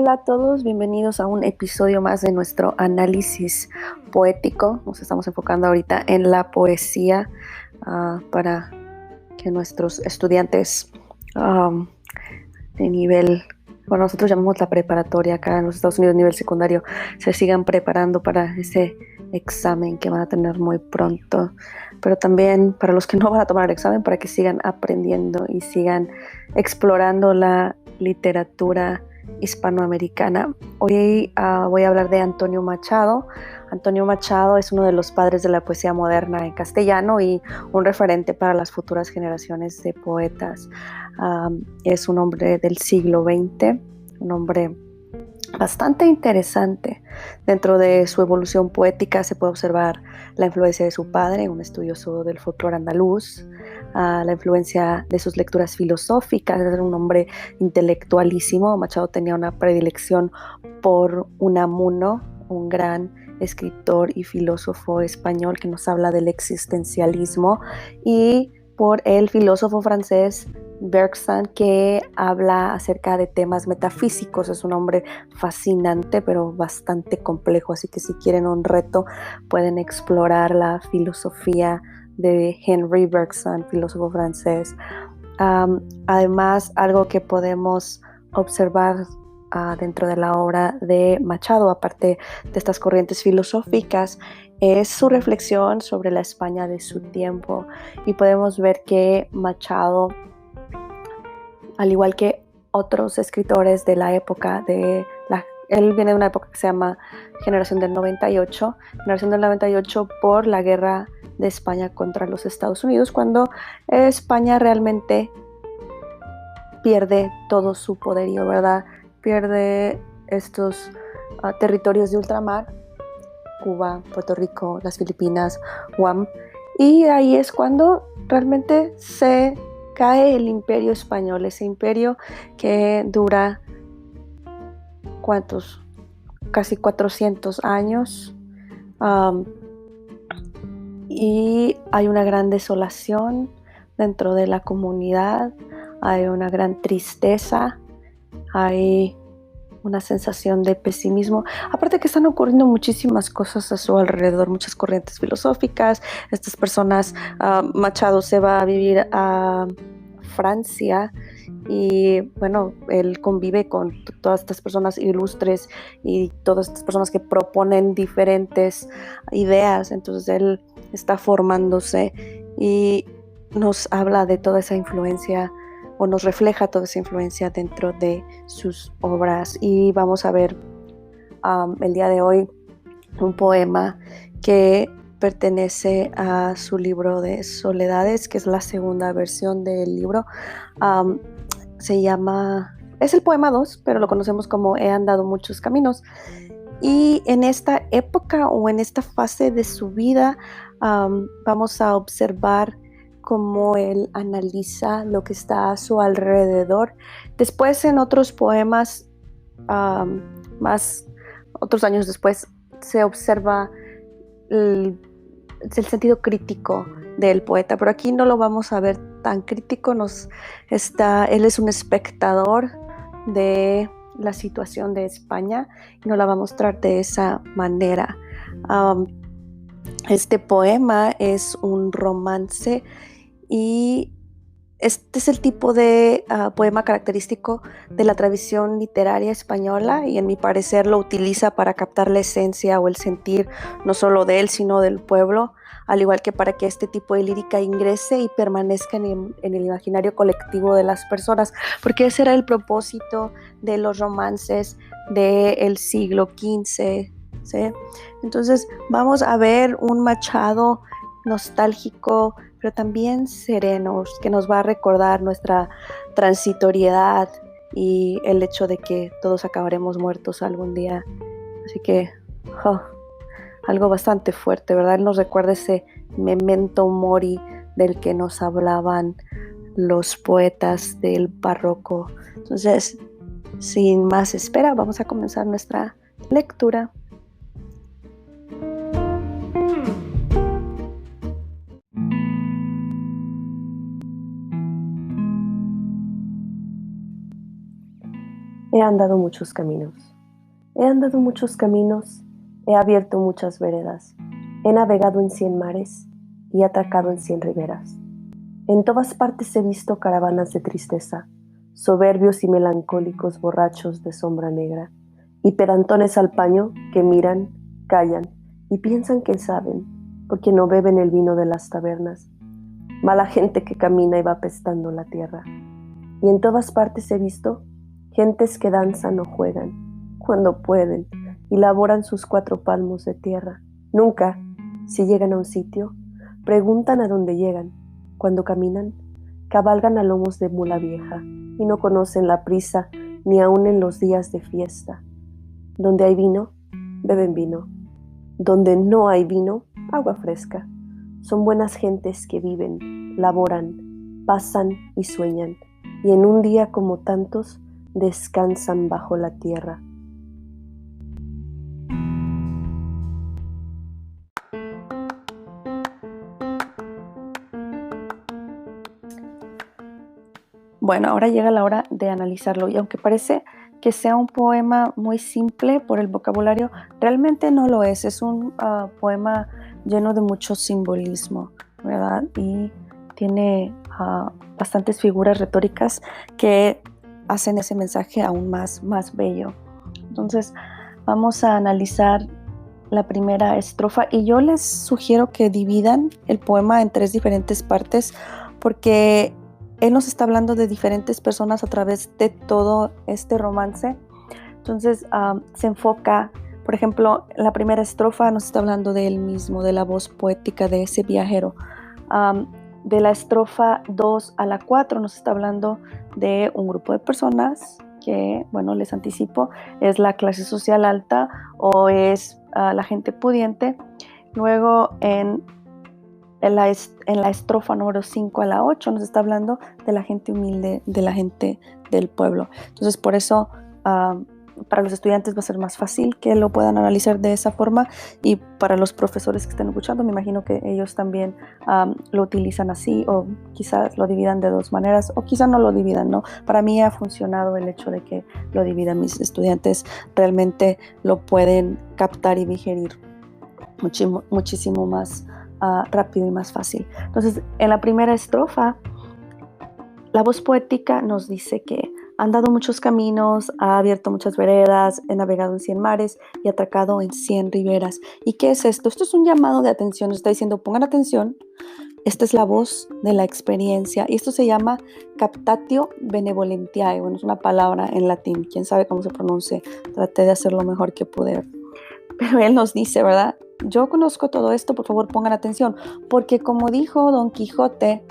Hola a todos, bienvenidos a un episodio más de nuestro análisis poético. Nos estamos enfocando ahorita en la poesía para que nuestros estudiantes de nivel, bueno, nosotros llamamos la preparatoria acá en los Estados Unidos, nivel secundario, se sigan preparando para ese examen que van a tener muy pronto, pero también para los que no van a tomar el examen, para que sigan aprendiendo y sigan explorando la literatura hispanoamericana. Hoy voy a hablar de Antonio Machado. Antonio Machado es uno de los padres de la poesía moderna en castellano y un referente para las futuras generaciones de poetas. Es un hombre del siglo XX, un hombre bastante interesante. Dentro de su evolución poética se puede observar la influencia de su padre, un estudioso del folclore andaluz, la influencia de sus lecturas filosóficas. Era un hombre intelectualísimo. Machado tenía una predilección por Unamuno, un gran escritor y filósofo español que nos habla del existencialismo, y por el filósofo francés Bergson, que habla acerca de temas metafísicos. Es un hombre fascinante, pero bastante complejo, así que si quieren un reto, pueden explorar la filosofía de Henri Bergson, filósofo francés. Además, algo que podemos observar dentro de la obra de Machado, aparte de estas corrientes filosóficas, es su reflexión sobre la España de su tiempo. Y podemos ver que Machado, al igual que otros escritores de la época, él viene de una época que se llama Generación del 98, por la guerra de España contra los Estados Unidos, cuando España realmente pierde todo su poderío, ¿verdad? Pierde estos territorios de ultramar, Cuba, Puerto Rico, las Filipinas, Guam, y ahí es cuando realmente se cae el imperio español, ese imperio que dura, ¿cuántos? Casi 400 años, y hay una gran desolación dentro de la comunidad, hay una gran tristeza, hay una sensación de pesimismo, aparte que están ocurriendo muchísimas cosas a su alrededor, muchas corrientes filosóficas. Estas personas, Machado se va a vivir a Francia y bueno, él convive con todas estas personas ilustres y todas estas personas que proponen diferentes ideas. Entonces él está formándose y nos habla de toda esa influencia, o nos refleja toda esa influencia dentro de sus obras. Y vamos a ver el día de hoy un poema que pertenece a su libro de Soledades, que es la segunda versión del libro. Es el poema 2, pero lo conocemos como He andado muchos caminos. Y en esta época o en esta fase de su vida, vamos a observar cómo él analiza lo que está a su alrededor. Después, en otros poemas, otros años después, se observa el sentido crítico del poeta, pero aquí no lo vamos a ver tan crítico. Él es un espectador de la situación de España y nos la va a mostrar de esa manera. Este poema es un romance y este es el tipo de poema característico de la tradición literaria española, y en mi parecer lo utiliza para captar la esencia o el sentir no solo de él, sino del pueblo, al igual que para que este tipo de lírica ingrese y permanezca en el imaginario colectivo de las personas, porque ese era el propósito de los romances del siglo XV, ¿sí? Entonces vamos a ver un Machado nostálgico, pero también serenos, que nos va a recordar nuestra transitoriedad y el hecho de que todos acabaremos muertos algún día. Así que algo bastante fuerte, ¿verdad? Él nos recuerda ese memento mori del que nos hablaban los poetas del barroco. Entonces, sin más espera, vamos a comenzar nuestra lectura. He andado muchos caminos. He andado muchos caminos, he abierto muchas veredas, he navegado en 100 mares y atracado en 100 riberas. En todas partes he visto caravanas de tristeza, soberbios y melancólicos borrachos de sombra negra, y pedantones al paño que miran, callan y piensan que saben, porque no beben el vino de las tabernas. Mala gente que camina y va apestando la tierra. Y en todas partes he visto gentes que danzan o juegan, cuando pueden, y laboran sus 4 palmos de tierra. Nunca, si llegan a un sitio, preguntan a dónde llegan. Cuando caminan, cabalgan a lomos de mula vieja, y no conocen la prisa ni aun en los días de fiesta. Donde hay vino, beben vino. Donde no hay vino, agua fresca. Son buenas gentes que viven, laboran, pasan y sueñan, y en un día como tantos, descansan bajo la tierra. Bueno, ahora llega la hora de analizarlo, y aunque parece que sea un poema muy simple por el vocabulario, realmente no lo es. Es un poema lleno de mucho simbolismo, ¿verdad? Y tiene bastantes figuras retóricas que hacen ese mensaje aún más bello. Entonces, vamos a analizar la primera estrofa, y yo les sugiero que dividan el poema en 3 diferentes partes, porque él nos está hablando de diferentes personas a través de todo este romance. Entonces se enfoca, por ejemplo, la primera estrofa nos está hablando de él mismo, de la voz poética de ese viajero. De la estrofa 2 a la 4 nos está hablando de un grupo de personas que, bueno, les anticipo, es la clase social alta o es la gente pudiente. Luego en la estrofa número 5 a la 8 nos está hablando de la gente humilde, de la gente del pueblo. Entonces, por eso para los estudiantes va a ser más fácil que lo puedan analizar de esa forma, y para los profesores que estén escuchando, me imagino que ellos también lo utilizan así, o quizás lo dividan de 2 maneras, o quizás no lo dividan, ¿no? Para mí ha funcionado el hecho de que lo dividan. Mis estudiantes realmente lo pueden captar y digerir muchísimo más rápido y más fácil. Entonces, en la primera estrofa, la voz poética nos dice que ha andado muchos caminos, ha abierto muchas veredas, he navegado en 100 mares y atracado en 100 riberas. ¿Y qué es esto? Esto es un llamado de atención. Nos está diciendo, pongan atención, esta es la voz de la experiencia, y esto se llama captatio benevolentiae. Bueno, es una palabra en latín, quién sabe cómo se pronuncia, traté de hacer lo mejor que pude. Pero él nos dice, ¿verdad? Yo conozco todo esto, por favor pongan atención, porque como dijo Don Quijote,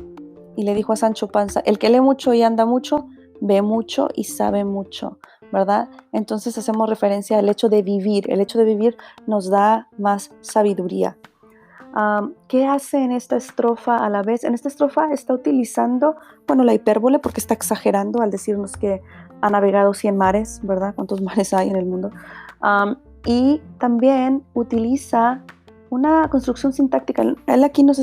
y le dijo a Sancho Panza, el que lee mucho y anda mucho, ve mucho y sabe mucho, ¿verdad? Entonces hacemos referencia al hecho de vivir. El hecho de vivir nos da más sabiduría. ¿Qué hace en esta estrofa a la vez? En esta estrofa está utilizando, bueno, la hipérbole, porque está exagerando al decirnos que ha navegado 100 mares, ¿verdad? ¿Cuántos mares hay en el mundo? Y también utiliza una construcción sintáctica. Él aquí nos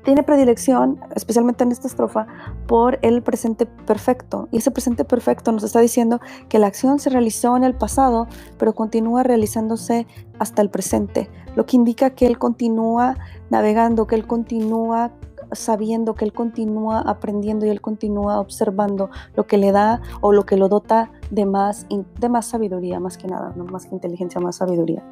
tiene predilección, especialmente en esta estrofa, por el presente perfecto. Y ese presente perfecto nos está diciendo que la acción se realizó en el pasado, pero continúa realizándose hasta el presente, lo que indica que él continúa navegando, que él continúa sabiendo, que él continúa aprendiendo y él continúa observando, lo que le da o lo que lo dota de más sabiduría, más que nada, no más que inteligencia, más sabiduría.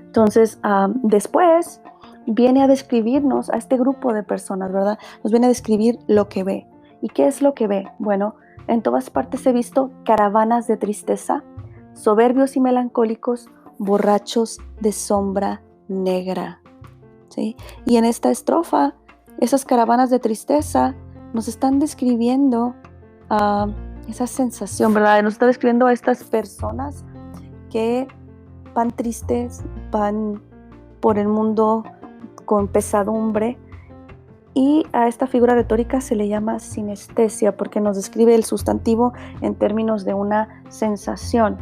Entonces, después viene a describirnos a este grupo de personas, ¿verdad? Nos viene a describir lo que ve. ¿Y qué es lo que ve? Bueno, en todas partes he visto caravanas de tristeza, soberbios y melancólicos, borrachos de sombra negra. ¿Sí? Y en esta estrofa, esas caravanas de tristeza nos están describiendo esa sensación, ¿verdad? Nos está describiendo a estas personas que van tristes, van por el mundo con pesadumbre, y a esta figura retórica se le llama sinestesia porque nos describe el sustantivo en términos de una sensación.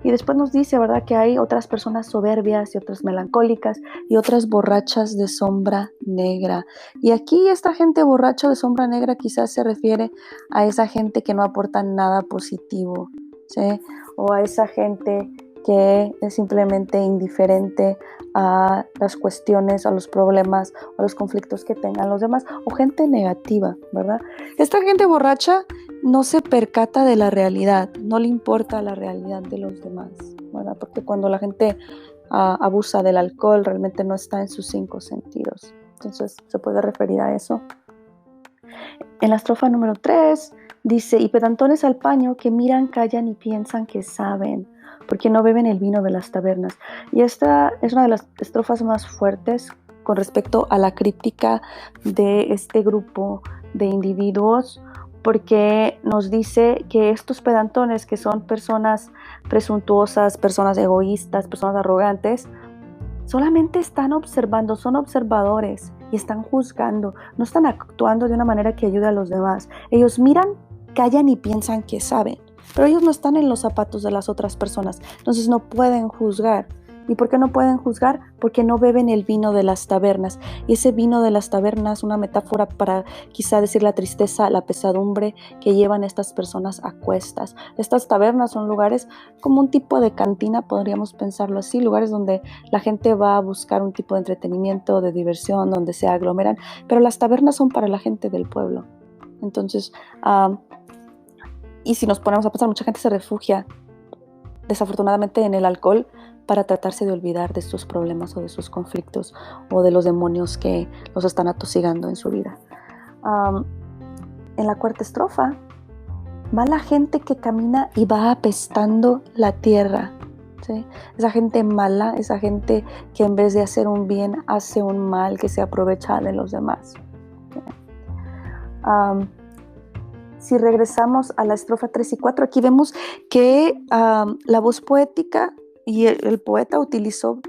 Y después nos dice, ¿verdad?, que hay otras personas soberbias y otras melancólicas y otras borrachas de sombra negra. Y aquí esta gente borracha de sombra negra quizás se refiere a esa gente que no aporta nada positivo, ¿sí? O a esa gente que es simplemente indiferente a las cuestiones, a los problemas, a los conflictos que tengan los demás, o gente negativa, ¿verdad? Esta gente borracha no se percata de la realidad, no le importa la realidad de los demás, ¿verdad? Porque cuando la gente abusa del alcohol, realmente no está en sus 5 sentidos. Entonces, se puede referir a eso. En la estrofa número 3 dice: y pedantones al paño que miran, callan y piensan que saben, porque no beben el vino de las tabernas. Y esta es una de las estrofas más fuertes con respecto a la crítica de este grupo de individuos, porque nos dice que estos pedantones, que son personas presuntuosas, personas egoístas, personas arrogantes, solamente están observando, son observadores y están juzgando, no están actuando de una manera que ayude a los demás. Ellos miran, callan y piensan que saben, pero ellos no están en los zapatos de las otras personas, entonces no pueden juzgar. ¿Y por qué no pueden juzgar? Porque no beben el vino de las tabernas. Y ese vino de las tabernas, una metáfora para quizá decir la tristeza, la pesadumbre que llevan estas personas a cuestas. Estas tabernas son lugares como un tipo de cantina, podríamos pensarlo así, lugares donde la gente va a buscar un tipo de entretenimiento, de diversión, donde se aglomeran, pero las tabernas son para la gente del pueblo. Entonces, y si nos ponemos a pensar, mucha gente se refugia desafortunadamente en el alcohol para tratarse de olvidar de sus problemas o de sus conflictos o de los demonios que los están atosigando en su vida. En la cuarta estrofa va la gente que camina y va apestando la tierra, ¿sí? Esa gente mala, esa gente que en vez de hacer un bien hace un mal, que se aprovecha de los demás. Si regresamos a la estrofa 3 y 4, aquí vemos que la voz poética y el poeta utilizó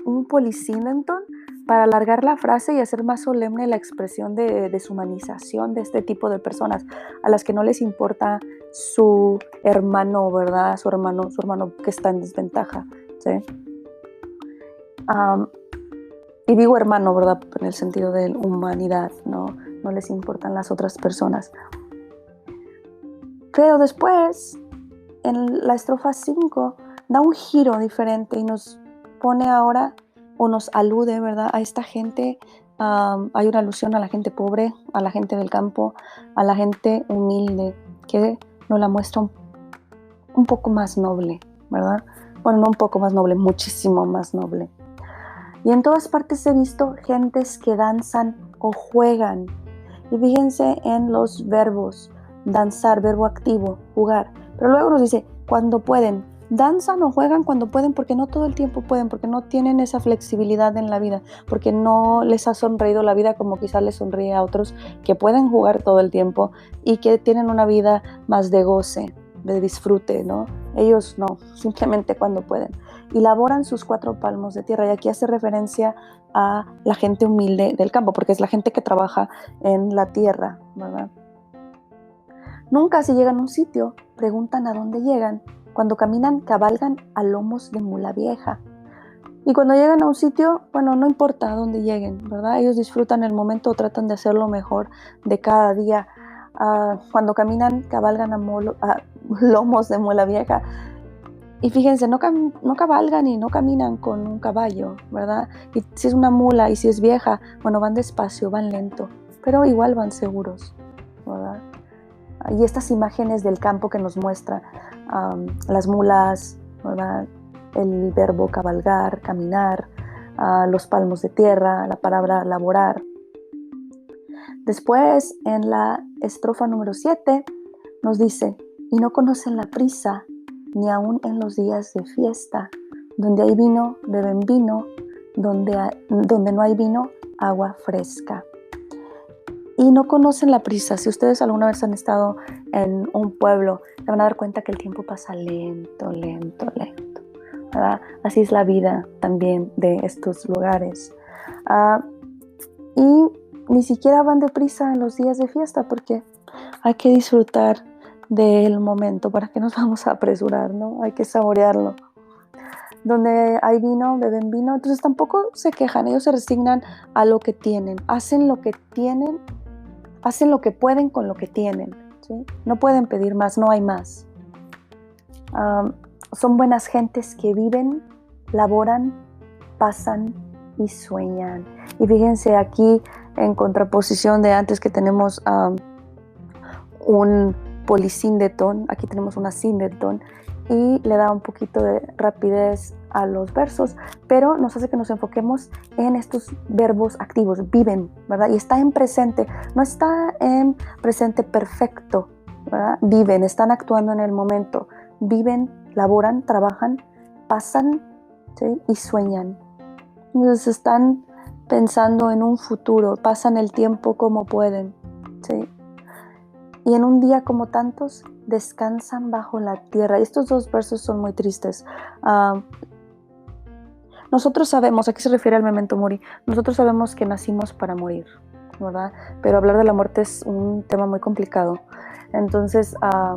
un polisíndeton para alargar la frase y hacer más solemne la expresión de deshumanización de este tipo de personas, a las que no les importa su hermano, ¿verdad? Su hermano que está en desventaja, ¿sí? Y digo hermano, ¿verdad?, en el sentido de humanidad, no les importan las otras personas. Pero después, en la estrofa 5, da un giro diferente y nos pone ahora, o nos alude, ¿verdad?, a esta gente. Hay una alusión a la gente pobre, a la gente del campo, a la gente humilde, que nos la muestra un poco más noble, ¿verdad? Bueno, no un poco más noble, muchísimo más noble. Y en todas partes he visto gentes que danzan o juegan. Y fíjense en los verbos: danzar, verbo activo, jugar. Pero luego nos dice, cuando pueden. Danzan o juegan cuando pueden, porque no todo el tiempo pueden, porque no tienen esa flexibilidad en la vida, porque no les ha sonreído la vida como quizás les sonríe a otros que pueden jugar todo el tiempo y que tienen una vida más de goce, de disfrute, ¿no? Ellos no, simplemente cuando pueden. Y laboran sus 4 palmos de tierra. Y aquí hace referencia a la gente humilde del campo, porque es la gente que trabaja en la tierra, ¿verdad? Nunca, si llegan a un sitio, preguntan a dónde llegan. Cuando caminan, cabalgan a lomos de mula vieja. Y cuando llegan a un sitio, bueno, no importa a dónde lleguen, ¿verdad? Ellos disfrutan el momento o tratan de hacer lo mejor de cada día. Cuando caminan, cabalgan a lomos de mula vieja. Y fíjense, no cabalgan y no caminan con un caballo, ¿verdad? Y si es una mula y si es vieja, bueno, van despacio, van lento, pero igual van seguros, ¿verdad? Y estas imágenes del campo que nos muestra las mulas, ¿verdad?, el verbo cabalgar, caminar, los palmos de tierra, la palabra laborar. Después, en la estrofa número 7, nos dice: y no conocen la prisa, ni aun en los días de fiesta. Donde hay vino, beben vino, donde no hay vino, agua fresca. Y no conocen la prisa. Si ustedes alguna vez han estado en un pueblo, se van a dar cuenta que el tiempo pasa lento, lento, lento, ¿verdad? Así es la vida también de estos lugares. Y ni siquiera van deprisa en los días de fiesta, porque hay que disfrutar del momento. ¿Para qué nos vamos a apresurar, no? Hay que saborearlo. Donde hay vino, beben vino, entonces tampoco se quejan, ellos se resignan a lo que tienen, hacen lo que tienen, hacen lo que pueden con lo que tienen, ¿sí? No pueden pedir más, no hay más. Son buenas gentes que viven, laboran, pasan y sueñan. Y fíjense aquí, en contraposición de antes que tenemos un polisíndeton, aquí tenemos una síndeton, y le da un poquito de rapidez a los versos, pero nos hace que nos enfoquemos en estos verbos activos, viven, ¿verdad? Y está en presente, no está en presente perfecto, ¿verdad? Viven, están actuando en el momento, viven, laboran, trabajan, pasan, ¿sí? Y sueñan. Entonces están pensando en un futuro, pasan el tiempo como pueden, ¿sí? Y en un día como tantos, descansan bajo la tierra. Y estos dos versos son muy tristes. Nosotros sabemos, ¿a qué se refiere al memento mori? Nosotros sabemos que nacimos para morir, ¿verdad? Pero hablar de la muerte es un tema muy complicado. Entonces,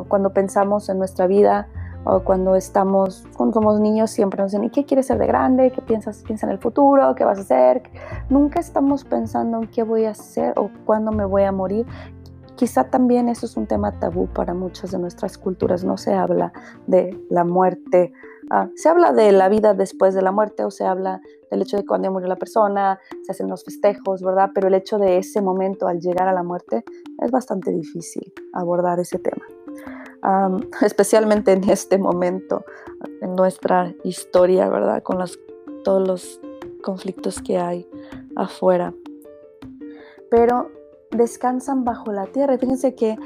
cuando pensamos en nuestra vida, o cuando somos niños, siempre nos dicen, ¿y qué quieres ser de grande? ¿Qué piensas? Piensa en el futuro, ¿qué vas a hacer? Nunca estamos pensando en qué voy a hacer o cuándo me voy a morir. Quizá también eso es un tema tabú para muchas de nuestras culturas. No se habla de la muerte. Se habla de la vida después de la muerte, o se habla del hecho de cuando murió la persona, se hacen los festejos, ¿verdad? Pero el hecho de ese momento al llegar a la muerte es bastante difícil abordar ese tema. Especialmente en este momento, en nuestra historia, ¿verdad? Con todos los conflictos que hay afuera. Pero descansan bajo la tierra. Fíjense que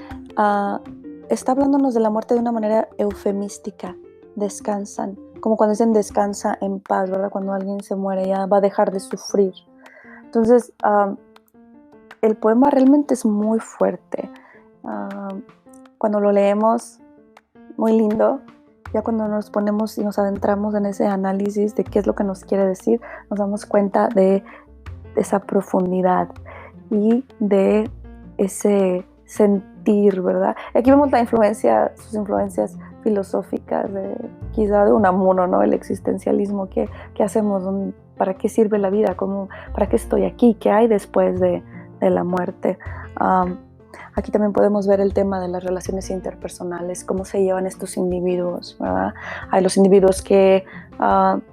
está hablándonos de la muerte de una manera eufemística. Descansan, como cuando dicen descansa en paz, ¿verdad? Cuando alguien se muere ya va a dejar de sufrir. Entonces, el poema realmente es muy fuerte. Cuando lo leemos, muy lindo. Ya cuando nos ponemos y nos adentramos en ese análisis de qué es lo que nos quiere decir, nos damos cuenta de esa profundidad y de ese sentir, ¿verdad? Y aquí vemos sus influencias filosóficas, quizá de Unamuno, ¿no? El existencialismo, ¿qué hacemos? ¿Para qué sirve la vida? ¿Para qué estoy aquí? ¿Qué hay después de la muerte? Aquí también podemos ver el tema de las relaciones interpersonales, cómo se llevan estos individuos, ¿verdad? Hay los individuos que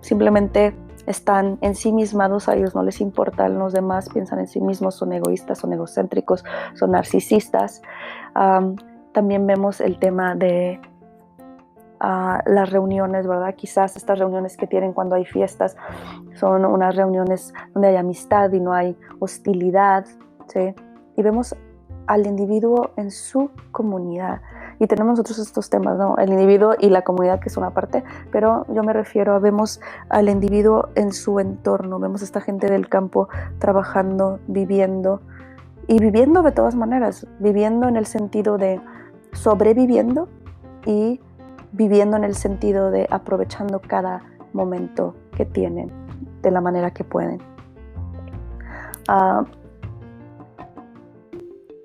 simplemente están ensimismados, a ellos no les importan los demás, piensan en sí mismos, son egoístas, son egocéntricos, son narcisistas. También vemos el tema de las reuniones, ¿verdad? Quizás estas reuniones que tienen cuando hay fiestas son unas reuniones donde hay amistad y no hay hostilidad, ¿sí? Y vemos al individuo en su comunidad. Y tenemos nosotros estos temas, ¿no? El individuo y la comunidad, que es una parte, pero yo me refiero vemos al individuo en su entorno, vemos a esta gente del campo trabajando, viviendo, y viviendo de todas maneras, viviendo en el sentido de sobreviviendo y viviendo en el sentido de aprovechando cada momento que tienen de la manera que pueden.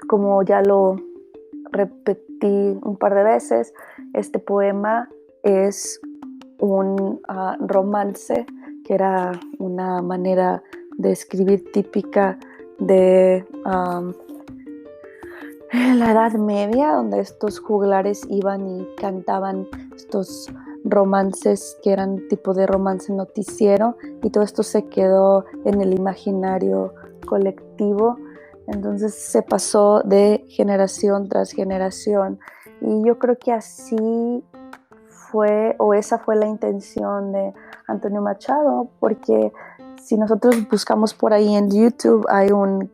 Como ya lo repetí un par de veces, este poema es un romance, que era una manera de escribir típica de la Edad Media, donde estos juglares iban y cantaban estos romances que eran tipo de romance noticiero, y todo esto se quedó en el imaginario colectivo. Entonces se pasó de generación tras generación, y yo creo que así fue, o esa fue la intención de Antonio Machado, porque si nosotros buscamos por ahí en YouTube, hay un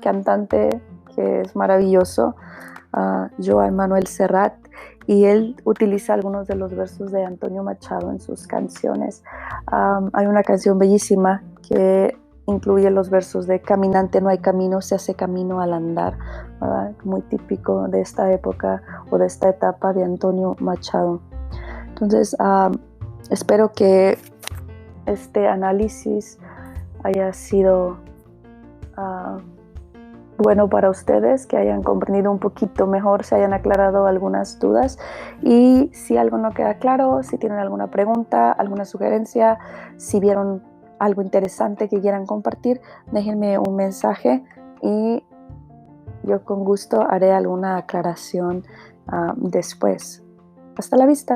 cantante que es maravilloso, Joan Manuel Serrat, y él utiliza algunos de los versos de Antonio Machado en sus canciones. Hay una canción bellísima que incluye los versos de caminante no hay camino, se hace camino al andar, ¿verdad? Muy típico de esta época o de esta etapa de Antonio Machado. Entonces, espero que este análisis haya sido bueno para ustedes, que hayan comprendido un poquito mejor, se hayan aclarado algunas dudas. Y si algo no queda claro, si tienen alguna pregunta, alguna sugerencia, si vieron algo interesante que quieran compartir, déjenme un mensaje y yo con gusto haré alguna aclaración después. Hasta la vista.